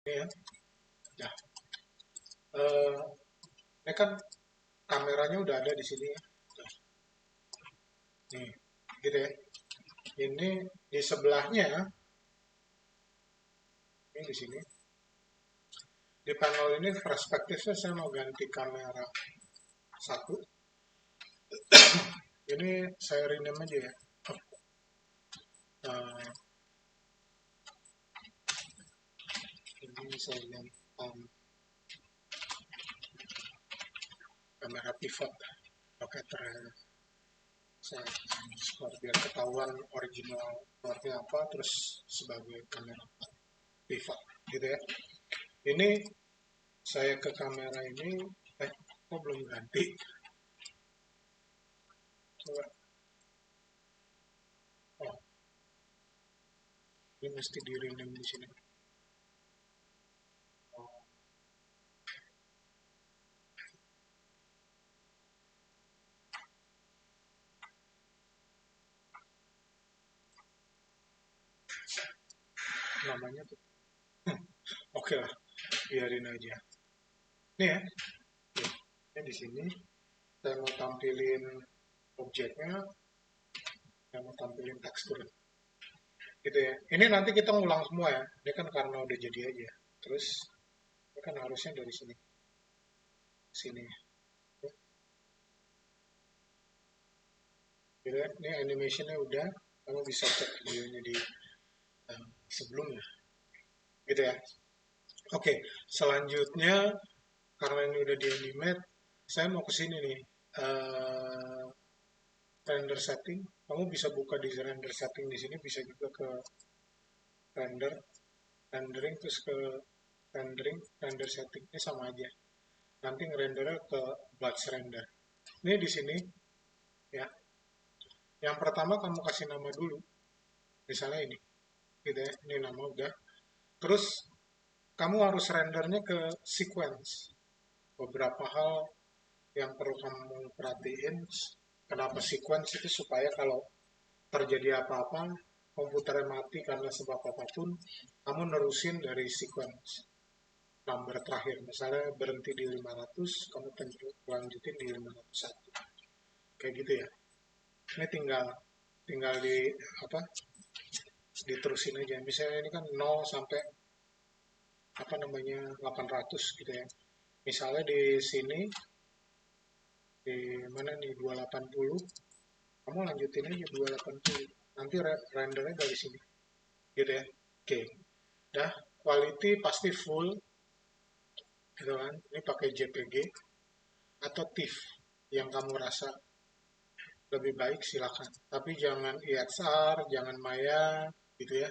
Ini ya. Nah, eh, ini kan kameranya udah ada di sini ya. Nih, gitu ya. Ini di sebelahnya, ini di sini. Di panel ini perspektifnya saya mau ganti kamera satu. Ini saya rename aja ya. Eh, ini saya ganti kamera pivot. Oke, saya biar ketahuan original keluarnya apa, terus sebagai kamera pivot, gitu ya. Ini saya ke kamera ini, kok belum ganti? Coba, oh, ini mesti di rename di sini. Oh, namanya tuh, oke lah, biarin aja. Nih ya, ini di sini saya mau tampilin objeknya, saya mau tampilin tekstur, gitu ya. Ini nanti kita ngulang semua ya. Ini kan karena udah jadi aja. Terus, ini kan harusnya dari sini, sini. Jadi, ini animationnya udah, kamu bisa cek videonya di sebelumnya, gitu ya. Oke, selanjutnya karena ini udah di animate, saya mau ke sini nih. Eh, Render setting, kamu bisa buka di render setting di sini, bisa juga ke render, rendering terus ke render setting ini sama aja. Nanti ngerendernya ke batch render. Ini di sini ya. Yang pertama kamu kasih nama dulu, misalnya ini, gitu ya. Ini nama udah. Terus kamu harus rendernya ke sequence. Beberapa hal yang perlu kamu perhatiin. Kenapa sequence itu supaya kalau terjadi apa-apa, komputernya mati karena sebab apapun, kamu nerusin dari sequence number terakhir. Misalnya berhenti di 500, kamu lanjutin di 501. Kayak gitu ya. Ini tinggal tinggal di apa? Diterusin aja. Misalnya ini kan 0 sampai apa namanya 800 gitu ya. Misalnya di sini di mana nih 280, kamu lanjutin aja 280. Nanti rendernya dari sini. Gitu ya. Oke. Dah, quality pasti full gitu kan. Ini pakai JPG atau TIFF yang kamu rasa lebih baik silakan. Tapi jangan EXR, jangan Maya gitu ya.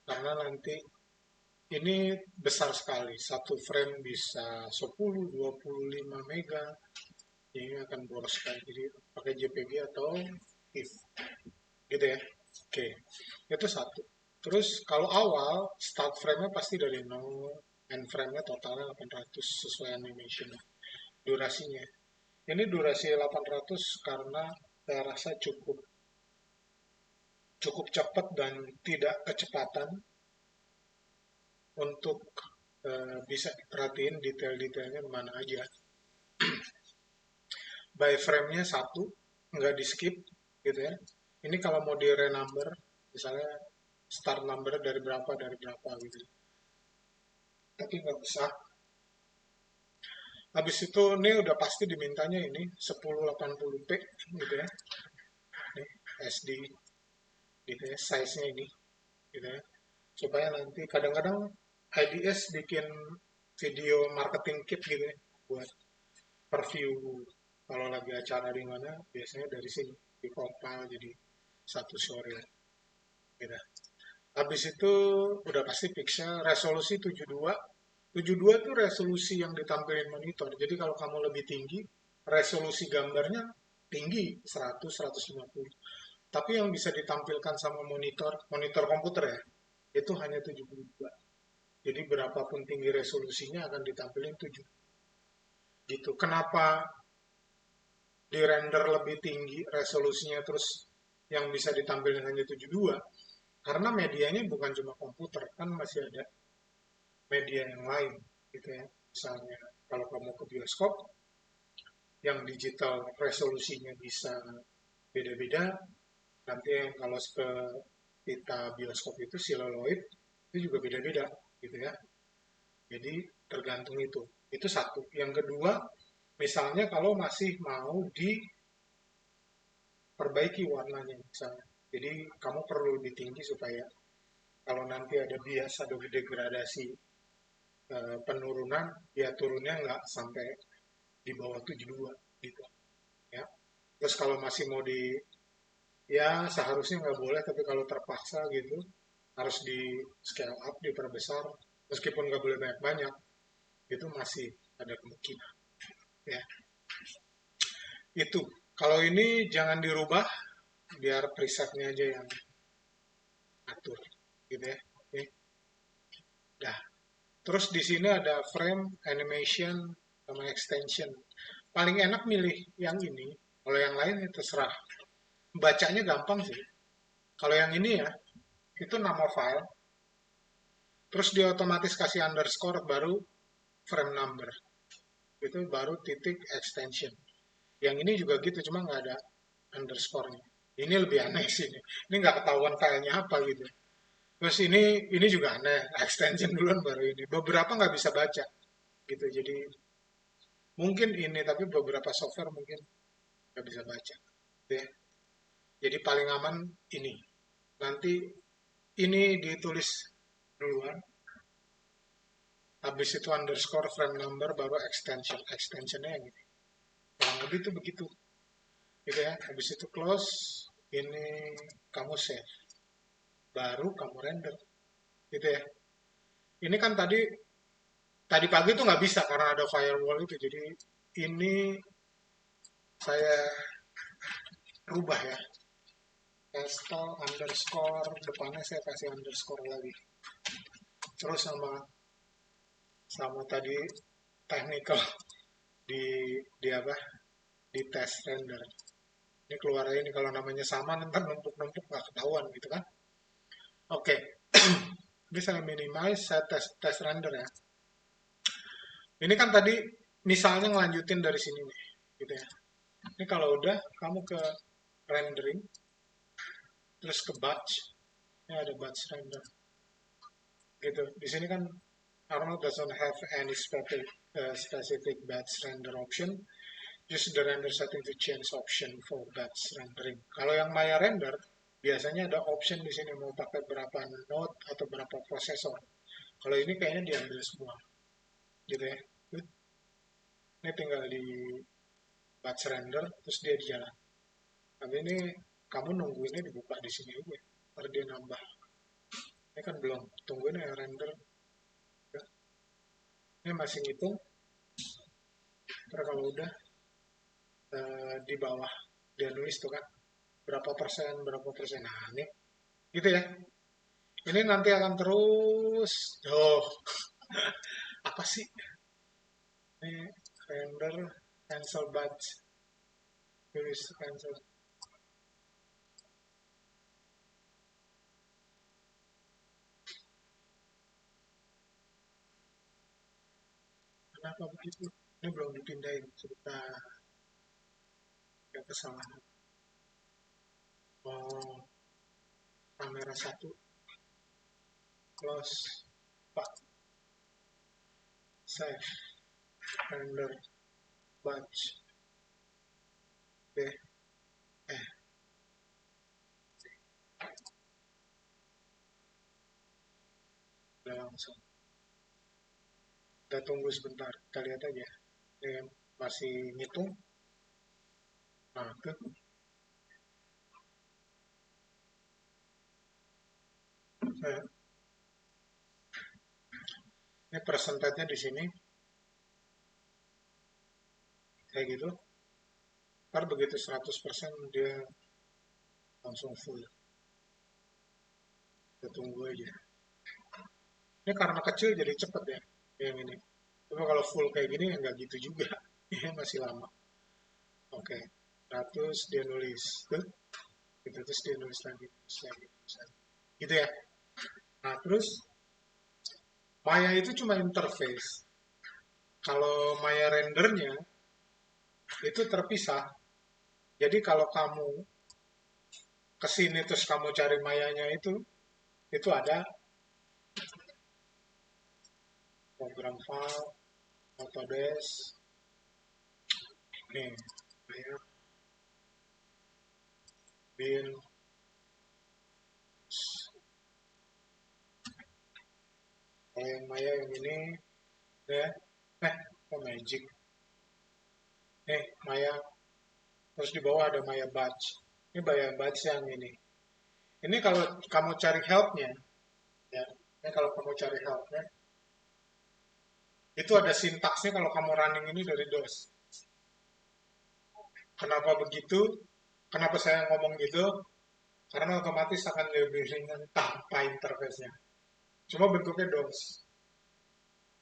Karena nanti ini besar sekali. Satu frame bisa 10, 25 mega. Ini akan boros sekali. Jadi pakai JPG atau TIFF gitu ya. Oke, itu satu. Terus kalau awal, start frame-nya pasti dari 0, end frame-nya totalnya 800 sesuai animation durasinya. Ini durasi 800 karena saya rasa cukup cukup cepat dan tidak kecepatan untuk bisa diperhatiin detail-detailnya mana aja. By frame-nya satu, nggak di skip gitu ya. Ini kalau mau di renumber, misalnya start number dari berapa gitu. Tapi nggak usah. Habis itu ini udah pasti dimintanya ini 1080p gitu ya. Ini SD gitu ya, size-nya ini gitu ya. Supaya nanti kadang-kadang IDS bikin video marketing kit gitu ya buat review kalau lagi acara di mana biasanya dari sini di compile jadi satu sore gitu. Habis itu udah pasti pixel resolusi 72. 72 itu resolusi yang ditampilkan monitor. Jadi kalau kamu lebih tinggi, resolusi gambarnya tinggi 100 150. Tapi yang bisa ditampilkan sama monitor komputer ya, itu hanya 72. Jadi berapapun tinggi resolusinya akan ditampilkan 7. Gitu. Kenapa di render lebih tinggi resolusinya terus yang bisa ditampilkan hanya 72? Karena medianya bukan cuma komputer, kan masih ada media yang lain gitu ya. Misalnya kalau kamu ke bioskop yang digital resolusinya bisa beda-beda, nanti yang kalau ke kita bioskop itu siluloid itu juga beda-beda gitu ya. Jadi tergantung itu. Itu satu. Yang kedua, misalnya kalau masih mau diperbaiki warnanya misalnya. Jadi kamu perlu lebih tinggi supaya kalau nanti ada bias, ada degradasi penurunan, ya turunnya nggak sampai di bawah 72 gitu ya. Terus kalau masih mau ya seharusnya nggak boleh, tapi kalau terpaksa gitu harus di scale up, diperbesar, meskipun nggak boleh banyak-banyak, itu masih ada kemungkinan ya. Itu kalau ini jangan dirubah, biar presetnya aja yang atur gitu ya. Oke, dah. Terus di sini ada frame, animation, sama extension. Paling enak milih yang ini. Kalau yang lain itu terserah. Bacanya gampang sih. Kalau yang ini ya, itu nama file. Terus dia otomatis kasih underscore baru frame number. Itu baru titik extension. Yang ini juga gitu, cuma nggak ada underscore-nya. Ini lebih aneh sih. Ini nggak ketahuan filenya apa gitu. Terus ini juga aneh. Extension duluan baru ini. Beberapa nggak bisa baca gitu. Jadi mungkin ini, tapi beberapa software mungkin nggak bisa baca. Gitu ya. Jadi paling aman ini. Nanti ini ditulis duluan. Habis itu underscore frame number baru extension. Extensionnya yang ini. Kurang lebih itu begitu. Gitu ya. Habis itu close. Ini kamu save. Baru kamu render. Gitu ya. Ini kan tadi pagi tuh nggak bisa karena ada firewall itu. Jadi ini saya rubah ya. Install underscore depannya saya kasih underscore lagi. Terus sama tadi technical di apa? Di test render. Ini keluar ini kalau namanya sama nanti numpuk-numpuk nggak ketahuan gitu kan. Oke. Ini saya minimize, saya test render ya. Ini kan tadi misalnya ngelanjutin dari sini nih, gitu ya. Ini kalau udah kamu ke rendering, terus ke batch, ini ada batch render, gitu. Di sini kan Arnold doesn't have any specific batch render option. Use the render setting to change option for batch rendering. Kalau yang Maya render, biasanya ada option di sini mau pakai berapa node atau berapa prosesor. Kalau ini kayaknya diambil semua, gitu ya. Ini tinggal di batch render, terus dia di jalan. Tapi ini kamu nungguinnya dibuka di sini aja, baru dia nambah. Ini kan belum, tungguin ya render. Ini masih ngitung, terus kalau udah di bawah dia nulis tuh kan berapa persen. Nah ini gitu ya. Ini nanti akan terus. Oh, apa sih? Ini render cancel batch. Tulis cancel. Kenapa begitu? Ini belum dipindahin. Sebentar. Ada kesalahan. Oh, kamera satu. Close. Pak. Save. Render. Batch. Oke. Udah langsung. Kita tunggu sebentar. Kita lihat aja. Ini masih ngitung. Nah, itu. Ini persentasenya di sini. Kayak gitu. Ntar begitu 100% dia langsung full. Kita tunggu aja. Ini karena kecil jadi cepet ya. Yang ini. Tapi kalau full kayak gini nggak gitu juga. Ini masih lama. Oke. 100 dia nulis. Tuh. Gitu, terus dia nulis lagi. Nulis lagi. Gitu ya. Nah terus Maya itu cuma interface. Kalau Maya rendernya itu terpisah. Jadi kalau kamu ke sini terus kamu cari Mayanya itu ada program file, Autodesk, nih, Maya, bin, kalau yang Maya yang ini, ya, oh Magic, nih Maya, terus di bawah ada Maya Batch. Ini Maya Batch yang ini. Ini kalau kamu cari helpnya, ya, ini kalau kamu cari helpnya, itu ada sintaksnya kalau kamu running ini dari DOS. Kenapa begitu? Kenapa saya ngomong gitu? Karena otomatis akan lebih ringan tanpa interface-nya. Cuma bentuknya DOS,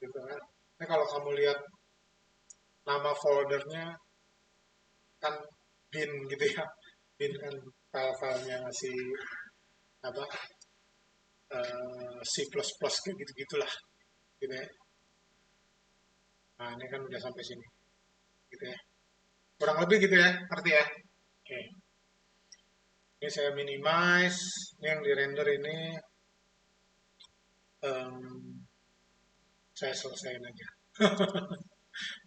gitu kan. Ini kalau kamu lihat nama foldernya kan bin gitu ya. Bin kan file-filenya masih apa C++ kayak gitu-gitulah, gitu ya. Nah ini kan udah sampai sini, gitu ya. Kurang lebih gitu ya, ngerti ya? Oke. Ini saya minimize, ini yang di render ini em, saya selesaiin aja.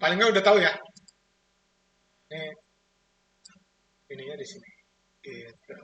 Paling nggak udah tahu ya. Ini ininya di sini. Gitu.